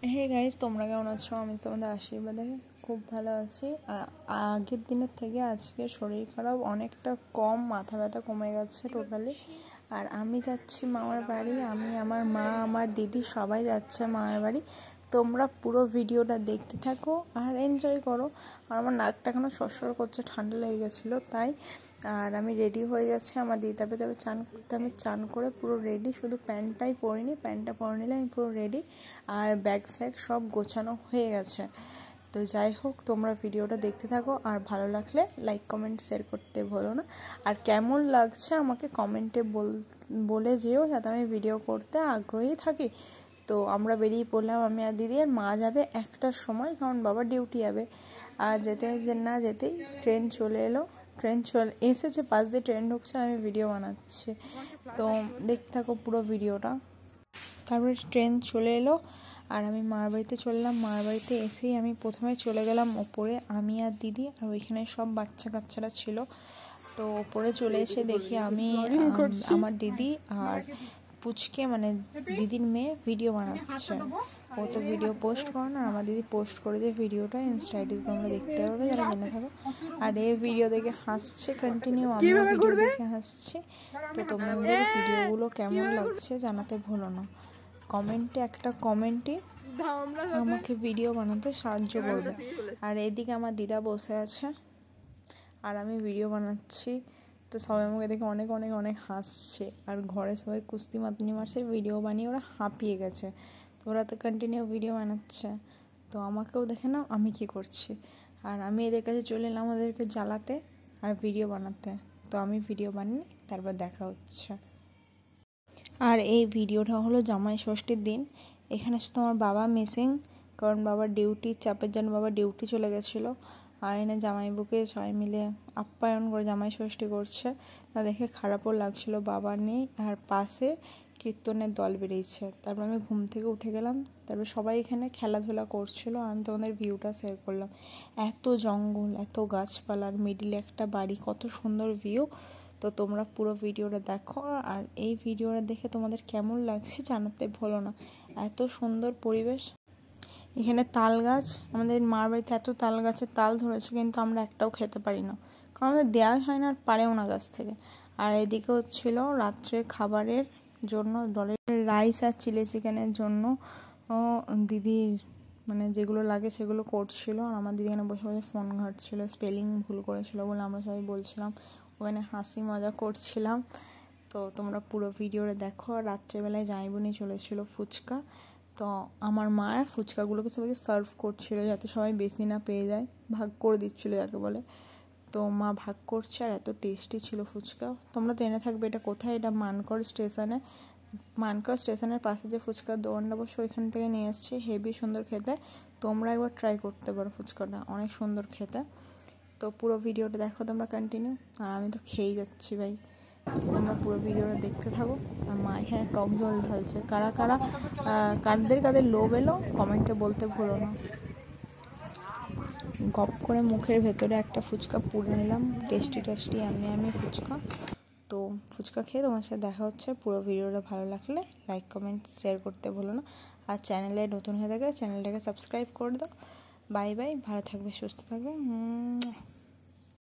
Hey guys, তোমরা কেমন আছো? আমি তোমাদের আশীর্বাদে খুব ভালো আছি। আগের দিনের থেকে আজকে শরীর খারাপ অনেকটা কম, মাথা ব্যথা কমে গেছে টোটালি। আর আমি যাচ্ছি মামার বাড়ি, আমি আমার মা আমার দিদি সবাই যাচ্ছে মামার বাড়ি। তোমরা পুরো ভিডিওটা দেখতে থাকো আর এনজয় করো। আর আমার নাকটা এখনো সরসর করছে, ঠান্ডা লেগে গেছিলো তাই। আর আমি রেডি হয়ে যাচ্ছি, আমার দিদি তারপরে যাবে চান করতে। আমি চান করে পুরো রেডি, শুধু প্যান্টটাই পরিনি, প্যান্টটা পরে নিলে আমি পুরো রেডি। আর ব্যাগ ফ্যাগ সব গোছানো হয়ে গেছে। তো যাই হোক, তোমরা ভিডিওটা দেখতে থাকো আর ভালো লাগলে লাইক কমেন্ট শেয়ার করতে ভুলো না। আর কেমন লাগছে আমাকে কমেন্টে বলে যেও, যাতে আমি ভিডিও করতে আগ্রহী থাকি। তো আমরা বেরিয়ে পড়লাম, আমি আর দিদি। আর মা যাবে 1টার সময়, কারণ বাবা ডিউটি যাবে। আর যেতেই ট্রেন চলে এলো, ট্রেন চলে এসেছে, পাশ দিয়ে ট্রেন ঢুকছে, আমি ভিডিও বানাচ্ছি। তো দেখতে থাকো পুরো ভিডিওটা। তারপরে ট্রেন চলে এলো আর আমি মার বাড়িতে চললাম। মার বাড়িতে এসেই আমি প্রথমে চলে গেলাম ওপরে, আমি আর দিদি। আর ওইখানে সব বাচ্চা কাচ্চারা ছিল। তো ওপরে চলে এসে দেখি আমি, আমার দিদি আর পুচকে, মানে দিদির মেয়ে ভিডিও বানাচ্ছে। ও তো ভিডিও পোস্ট করে না, আমার দিদি পোস্ট করেছে ভিডিওটা ইনস্টাতে, তোমরা দেখতে পাবে যারা জেনে থাকো। আর এই ভিডিও দেখে হাসছে কন্টিনিউ, আমিও ভিডিও দেখে হাসছি। তো তোমাদের ভিডিওগুলো কেমন লাগছে জানাতে ভুলো না। কমেন্টে একটা কমেন্টই আমাকে ভিডিও বানাতে সাহায্য করবে। আর এদিকে আমার দিদা বসে আছে আর আমি ভিডিও বানাচ্ছি। তো সবাই আমাকে দেখে অনেক অনেক অনেক হাসছে। আর ঘরে সবাই কুস্তি মাতনি মারছে, ভিডিও বানিয়ে ওরা হাঁপিয়ে গেছে। তো ওরা তো কন্টিনিউ ভিডিও বানাচ্ছে, তো আমাকেও দেখে নাও আমি কি করছি। আর আমি এদের কাছে চলে এলাম ওদেরকে জ্বালাতে আর ভিডিও বানাতে। তো আমি ভিডিও বানিয়ে তারপর দেখা হচ্ছে। আর এই ভিডিওটা হলো জামাই ষষ্ঠীর দিন। এখানে শুধু আমার বাবা মিসিং, কারণ বাবার ডিউটির চাপের জন্য বাবা ডিউটি চলে গেছিলো। আর এনে জামাইবুকে সবাই মিলে আপ্যায়ন করে জামাই ষষ্ঠী করছে। তা দেখে খারাপও লাগছিলো, বাবা নেই। আর পাশে কীর্তনের দল বেরিয়েছে। তারপর আমি ঘুম থেকে উঠে গেলাম, তারপর সবাই এখানে খেলাধুলা করছিলো আর আমি তোমাদের ভিউটা শেয়ার করলাম। এত জঙ্গল, এত গাছপালার মিডিলে একটা বাড়ি, কত সুন্দর ভিউ। তো তোমরা পুরো ভিডিওটা দেখো আর এই ভিডিওটা দেখে তোমাদের কেমন লাগছে জানাতে ভুলো না। এত সুন্দর পরিবেশ। এখানে তাল গাছ, আমাদের মার বাড়িতে এত তাল গাছের তাল ধরেছে, কিন্তু আমরা একটাও খেতে পারি না, কারণ আমাদের দেওয়াই হয় না আর পারেও না গাছ থেকে। আর এদিকে হচ্ছিল রাত্রে খাবারের জন্য ডলের রাইস আর চিলি চিকেনের জন্য দিদির মানে যেগুলো লাগে সেগুলো করছিল। আর আমার দিদি এখানে বসে বসে ফোন ঘাঁটছিল, স্পেলিং ভুল করেছিল বলে আমরা সবাই বলছিলাম, ওখানে হাসি মজা করছিলাম। তো তোমরা পুরো ভিডিওটা দেখো। রাত্রেবেলায় জামাইবু নিয়ে চলে এসেছিলো ফুচকা। তো আমার মা ফুচকাগুলোকে সবাইকে সার্ভ করছিল, যাতে সবাই বেশি না পেয়ে যায়, ভাগ করে দিচ্ছিলো যাকে বলে। তো মা ভাগ করছে আর এত টেস্টি ছিল ফুচকা। তোমরা তো এনে থাকবে এটা কোথায়, এটা মানকর স্টেশনে, মানকর স্টেশনের পাশে যে ফুচকার দোকানটা বসে ওইখান থেকে নিয়ে এসেছি। হেভি সুন্দর খেতে, তোমরা একবার ট্রাই করতে পারো, ফুচকাটা অনেক সুন্দর খেতে। তো পুরো ভিডিওটা দেখো তোমরা কন্টিনিউ। আর আমি তো খেয়েই যাচ্ছি ভাই, তোমরা পুরো ভিডিওটা দেখতে থাকো। আর মা এখানে টক জল ঢালছে। কাদের লোভ এলো কমেন্টে বলতে ভুলো না। গপ করে মুখের ভেতরে একটা ফুচকা পুড়ে নিলাম, টেস্টি আমি ফুচকা। তো ফুচকা খেয়ে তোমার সাথে দেখা হচ্ছে। পুরো ভিডিওটা ভালো লাগলে লাইক কমেন্ট শেয়ার করতে ভুলো না। আর চ্যানেলে নতুন হয়ে থাকলে চ্যানেলটাকে সাবস্ক্রাইব করে দাও। বাই বাই, ভালো থাকবে, সুস্থ থাকবে।